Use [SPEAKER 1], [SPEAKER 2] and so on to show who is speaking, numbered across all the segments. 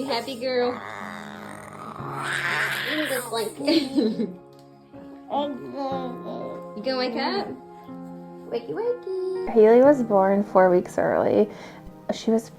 [SPEAKER 1] happy girl. In the blanket. You gonna wake up? Wakey wakey.
[SPEAKER 2] Hayley was born 4 weeks early. She was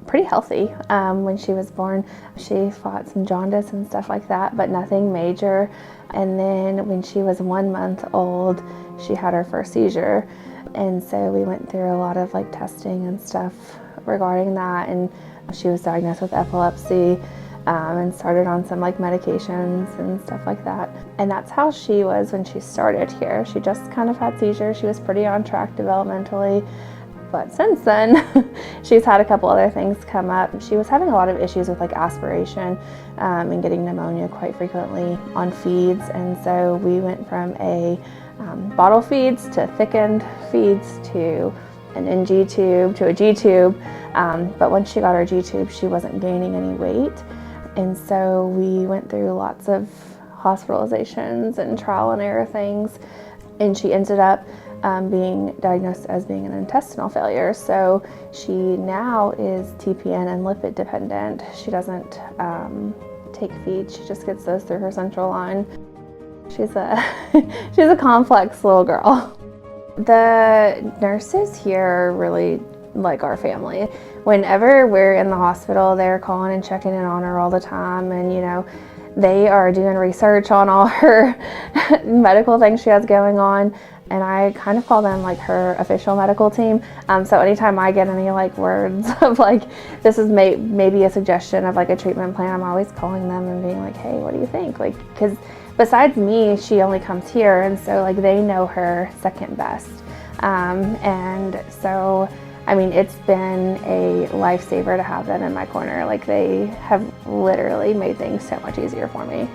[SPEAKER 2] pretty healthy when she was born. She fought some jaundice and stuff like that, but nothing major. And then when she was 1 month old, she had her first seizure. And so we went through a lot of like testing and stuff regarding that. And she was diagnosed with epilepsy and started on some like medications and stuff like that. And that's how she was when she started here. She just kind of had seizures. She was pretty on track developmentally. But since then, she's had a couple other things come up. She was having a lot of issues with like aspiration and getting pneumonia quite frequently on feeds. And so we went from a bottle feeds to thickened feeds to an NG tube to a G tube. But once she got her G tube, she wasn't gaining any weight. And so we went through lots of hospitalizations and trial and error things. And she ended up being diagnosed as being an intestinal failure. So she now is TPN and lipid dependent. She doesn't take feeds, she just gets those through her central line. She's a complex little girl. The nurses here really like our family. Whenever we're in the hospital, they're calling and checking in on her all the time, and you know, they are doing research on all her medical things she has going on. And I kind of call them like her official medical team. So anytime I get any like words of like, this is maybe a suggestion of like a treatment plan, I'm always calling them and being like, hey, what do you think? Like, because besides me, she only comes here. And so like they know her second best. And so, I mean, it's been a lifesaver to have them in my corner. Like they have literally made things so much easier for me.